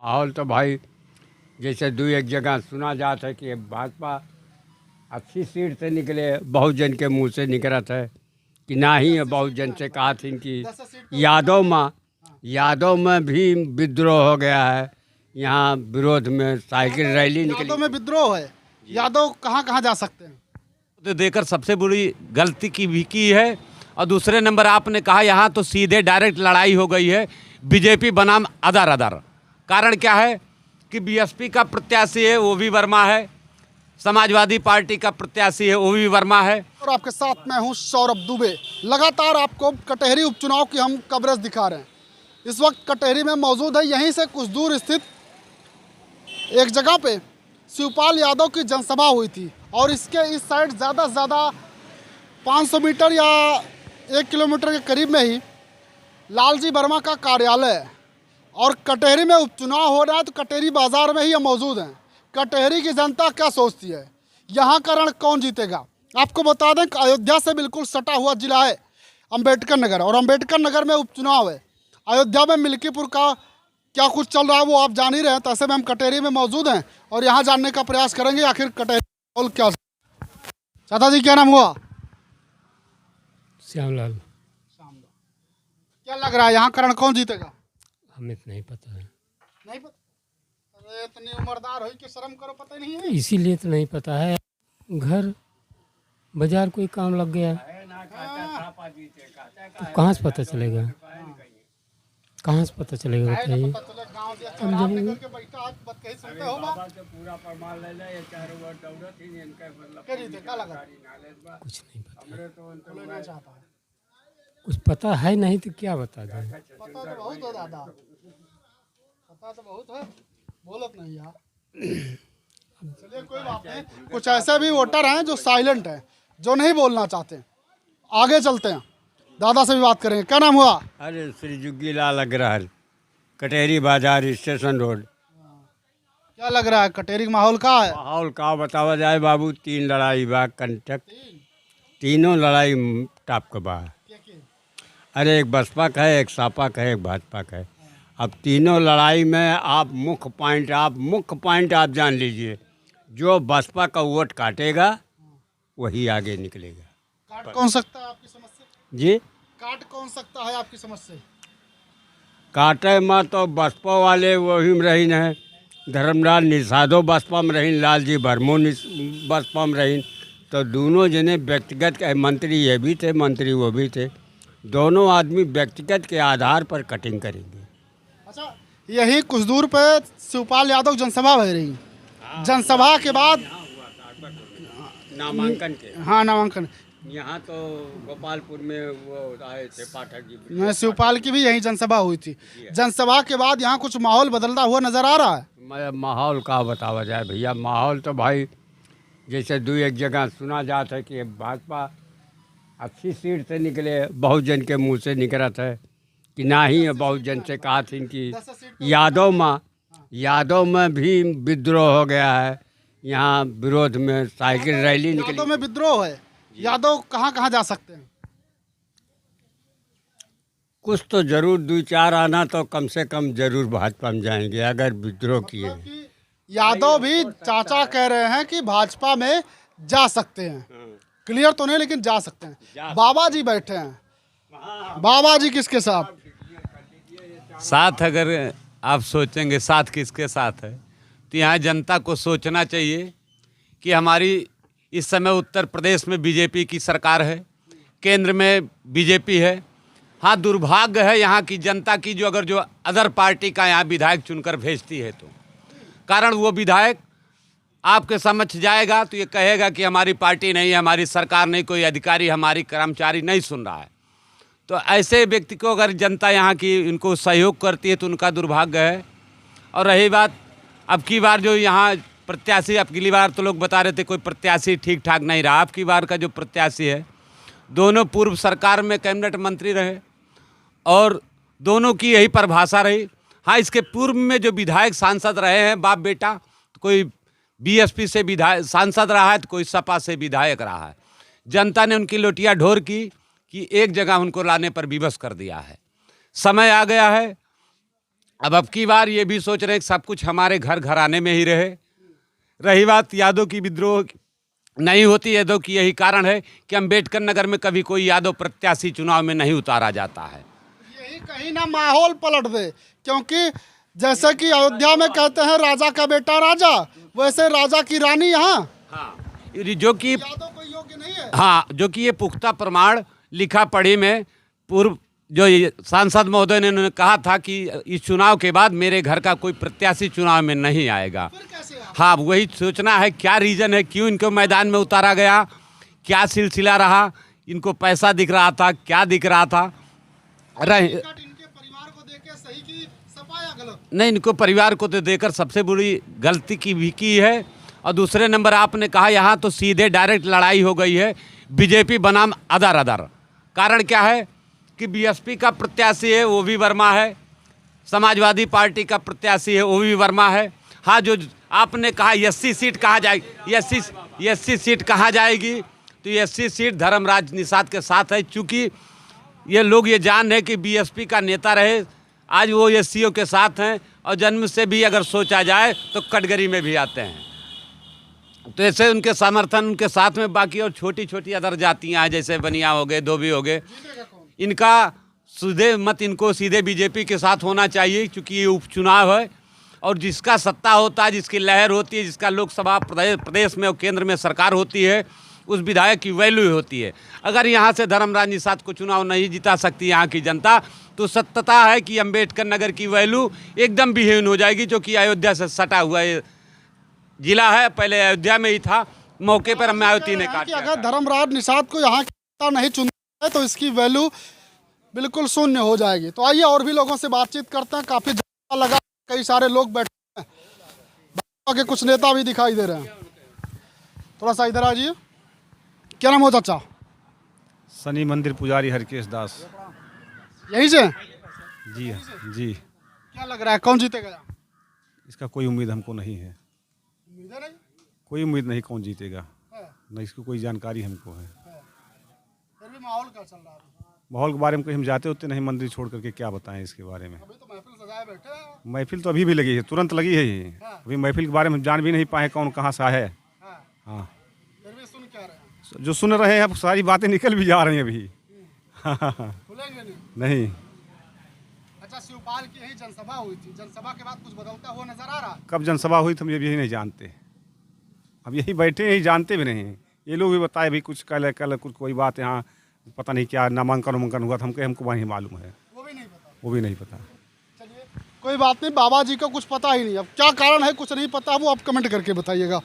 माहौल तो भाई जैसे दो एक जगह सुना जाता है कि भाजपा अच्छी सीट से निकले, बहुत जन के मुंह से निकलत है कि ना ही है। बहुत जन से कहा थी कि यादव में भी विद्रोह हो गया है। यहाँ विरोध में साइकिल रैली निकली। यादव में विद्रोह है। यादव कहाँ कहाँ जा सकते हैं? तो देकर सबसे बुरी गलती की है। और दूसरे नंबर आपने कहा यहाँ तो सीधे डायरेक्ट लड़ाई हो गई है बीजेपी बनाम अदर अदर। कारण क्या है कि बीएसपी का प्रत्याशी है वो भी वर्मा है, समाजवादी पार्टी का प्रत्याशी है वो भी वर्मा है। और आपके साथ मैं हूँ सौरभ दुबे। लगातार आपको कटहरी उपचुनाव की हम कवरेज दिखा रहे हैं। इस वक्त कटहरी में मौजूद है। यहीं से कुछ दूर स्थित एक जगह पे शिवपाल यादव की जनसभा हुई थी और इसके इस साइड ज़्यादा से ज़्यादा 500 मीटर या 1 किलोमीटर के करीब में ही लालजी वर्मा का कार्यालय है। और कटहरी में उपचुनाव हो रहा है तो कटहरी बाजार में ही हम मौजूद हैं। कटहरी की जनता क्या सोचती है, यहाँ का रण कौन जीतेगा? आपको बता दें कि अयोध्या से बिल्कुल सटा हुआ जिला है अंबेडकर नगर, और अंबेडकर नगर में उपचुनाव है। अयोध्या में मिल्कीपुर का क्या कुछ चल रहा है वो आप जान ही रहे हैं। तो ऐसे में हम कटहरी में मौजूद हैं और यहाँ जानने का प्रयास करेंगे आखिर कटहरी माहौल क्या। चाचा जी क्या नाम हुआ? श्यामलाल। क्या लग रहा है यहाँ का रण कौन जीतेगा? हमें तो नहीं पता है। नहीं पता? अरे इतनी उम्रदार हुई कि शर्म करो, पता ही नहीं है। इसीलिए तो नहीं पता है। घर बाजार कोई काम लग गया तो कहाँ से पता चलेगा? कहाँ से पता चलेगा बताइए? कुछ नहीं पता। कुछ पता है नहीं तो क्या बता दें? पता तो बहुत है दादा, पता तो बहुत है, बोलत नहीं यार। चलिए कोई बात नहीं। कुछ ऐसे भी वोटर हैं जो साइलेंट हैं, जो नहीं बोलना चाहते। आगे चलते हैं, दादा से भी बात करेंगे। क्या नाम हुआ? अरे श्री जुग्गी लाल अग्रवाल, कटहरी बाजार स्टेशन रोड। क्या लग रहा है कटहरी का माहौल का है? माहौल का बतावा जाए बाबू, 3 लड़ाई बा कंटक, तीनों लड़ाई टॉप के बा। अरे एक बसपा का है, एक सपा का है, एक भाजपा का है। अब तीनों लड़ाई में आप मुख्य पॉइंट आप जान लीजिए, जो बसपा का वोट काटेगा वही आगे निकलेगा। काट कौन सकता है आपकी समझ से? जी, काट कौन सकता है आपकी समझ से? काटे में तो बसपा वाले वही में रही हैं, धर्मलाल निषादो बसपा में रही, लालजी वर्मो बसपा में रही। तो दोनों जने व्यक्तिगत मंत्री ये भी थे, मंत्री वो भी थे। दोनों आदमी व्यक्तिगत के आधार पर कटिंग करेंगे। अच्छा, यही कुछ दूर पे शिवपाल यादव जनसभा भर रही। जनसभा के बाद नामांकन के, हाँ नामांकन, यहाँ तो गोपालपुर में वो आए थे पाठक जी, मैं शिवपाल की भी यही जनसभा हुई थी। जनसभा के बाद यहाँ कुछ माहौल बदलता हुआ नजर आ रहा है। माहौल का बतावा जाए भैया, माहौल तो भाई जैसे दो एक जगह सुना जाता है कि भाजपा अच्छी सीट से निकले, बहुत जन के मुंह से निकलत है कि ना ही है। बहुत जन से कहा थी कि यादव में भी विद्रोह हो गया है। यहाँ विरोध में साइकिल रैली निकली। यादव में विद्रोह है। यादव कहाँ कहाँ जा सकते हैं? कुछ तो जरूर 2-4 आना तो कम से कम जरूर भाजपा में जाएंगे अगर विद्रोह किए। यादव भी चाचा कह रहे हैं कि भाजपा में जा सकते हैं, क्लियर तो नहीं लेकिन जा सकते हैं। बाबा जी बैठे हैं। बाबा जी किसके साथ? साथ अगर आप सोचेंगे साथ किसके साथ है तो यहाँ जनता को सोचना चाहिए कि हमारी इस समय उत्तर प्रदेश में बीजेपी की सरकार है, केंद्र में बीजेपी है। हाँ, दुर्भाग्य है यहाँ की जनता की जो अगर जो अदर पार्टी का यहाँ विधायक चुनकर भेजती है तो कारण वो विधायक आपके समक्ष जाएगा तो ये कहेगा कि हमारी पार्टी नहीं है, हमारी सरकार नहीं, कोई अधिकारी हमारी कर्मचारी नहीं सुन रहा है। तो ऐसे व्यक्ति को अगर जनता यहाँ की इनको सहयोग करती है तो उनका दुर्भाग्य है। और रही बात अब की बार जो यहाँ प्रत्याशी, अब की बार तो लोग बता रहे थे कोई प्रत्याशी ठीक ठाक नहीं रहा। अब की बार का जो प्रत्याशी है, दोनों पूर्व सरकार में कैबिनेट मंत्री रहे और दोनों की यही परिभाषा रही। हाँ, इसके पूर्व में जो विधायक सांसद रहे हैं बाप बेटा, तो कोई बीएसपी से विधायक सांसद रहा है तो कोई सपा से विधायक रहा है। जनता ने उनकी लोटिया ढोर की कि एक जगह उनको लाने पर विवश कर दिया है। समय आ गया है अब की बार ये भी सोच रहे हैं कि सब कुछ हमारे घर घराने में ही रहे। रही बात यादव की विद्रोह नहीं होती, यादव की यही कारण है कि अम्बेडकर नगर में कभी कोई यादव प्रत्याशी चुनाव में नहीं उतारा जाता है। यही कहीं ना माहौल पलट दे, क्योंकि जैसे कि अयोध्या में कहते हैं राजा का बेटा राजा, वैसे राजा की रानी यहाँ। हाँ, जो कि यादव कोई योग्य नहीं है। हाँ, जो कि ये पुख्ता प्रमाण लिखा पढ़ी में पूर्व जो ये सांसद महोदय ने उन्होंने कहा था कि इस चुनाव के बाद मेरे घर का कोई प्रत्याशी चुनाव में नहीं आएगा। फिर कैसे आप? हाँ, वही सोचना है क्या रीज़न है, क्यों इनको मैदान में उतारा गया, क्या सिलसिला रहा, इनको पैसा दिख रहा था, क्या दिख रहा था। इनके परिवार को देके सही की सपा या गलत? नहीं, इनको परिवार को तो देकर सबसे बड़ी गलती की भी की है। और दूसरे नंबर आपने कहा यहाँ तो सीधे डायरेक्ट लड़ाई हो गई है बीजेपी बनाम अदर अदर। कारण क्या है कि बीएसपी का प्रत्याशी है वो भी वर्मा है, समाजवादी पार्टी का प्रत्याशी है वो भी वर्मा है। हाँ, जो आपने कहा एससी सीट कहाँ जाएगी, एससी सीट कहाँ जाएगी, तो एससी सीट धर्मराज निषाद के साथ है। चूँकि ये लोग ये जान रहे कि बीएसपी का नेता रहे, आज वो एससीओ के साथ हैं और जन्म से भी अगर सोचा जाए तो कैटेगरी में भी आते हैं। तो ऐसे उनके समर्थन उनके साथ में बाकी और छोटी छोटी अदर जातियाँ हैं, जैसे बनिया हो गए, धोबी हो गए, इनका सीधे मत इनको सीधे बीजेपी के साथ होना चाहिए, क्योंकि ये उपचुनाव है और जिसका सत्ता होता है, जिसकी लहर होती है, जिसका लोकसभा प्रदेश में और केंद्र में सरकार होती है, उस विधायक की वैल्यू होती है। अगर यहाँ से धर्मराज निषाद को चुनाव नहीं जिता सकती यहाँ की जनता, तो सत्यता है कि अम्बेडकर नगर की वैल्यू एकदम विहीन हो जाएगी, जो कि अयोध्या से सटा हुआ है जिला है, पहले अयोध्या में ही था, मौके पर मायावती ने कहा कि अगर धर्मराज निषाद को यहाँ की नहीं चुनता है तो इसकी वैल्यू बिल्कुल शून्य हो जाएगी। तो आइए और भी लोगों से बातचीत करते हैं। काफी ज्यादा लगा, कई सारे लोग बैठे हैं, भाजपा के कुछ नेता भी दिखाई दे रहे हैं। थोड़ा सा इधर आ जाइए। क्या नाम हो चाचा? शनि मंदिर पुजारी हरकेश दास। यहीं से? जी जी। क्या लग रहा है कौन जीतेगा? इसका कोई उम्मीद हमको नहीं है, उम्मीद है नहीं? कोई उम्मीद नहीं कौन जीतेगा, है। न इसको कोई जानकारी हमको है। फिर भी माहौल क्या चल रहा है? माहौल के बारे में कोई हम जाते होते नहीं, मंदिर छोड़ करके क्या बताएं इसके बारे में। अभी तो महफिल सजाए बैठे हैं। महफिल तो अभी भी लगी है, तुरंत लगी है ये। अभी महफिल के बारे में हम जान भी नहीं पाए कौन कहाँ सा है। हाँ, फिर भी सुन क्या रहे हैं? जो सुन रहे हैं अब सारी बातें निकल भी जा रही हैं अभी। खुलेंगे नहीं? नहीं। अच्छा, शिवपाल की यही जनसभा हुई थी, जनसभा के बाद कुछ बदलता हुआ नजर आ रहा है? कब जनसभा हुई तो हम ये भी नहीं जानते, अब यही बैठे यही जानते भी नहीं। ये लोग भी बताए भी कुछ कल कुछ कोई बात यहाँ पता नहीं क्या नामांकन वामांकन हुआ था, हमको वहीं मालूम है, वो भी नहीं पता। वो भी नहीं पता। चलिए कोई बात नहीं, बाबा जी को कुछ पता ही नहीं। अब क्या कारण है कुछ नहीं पता, वो आप कमेंट करके बताइएगा।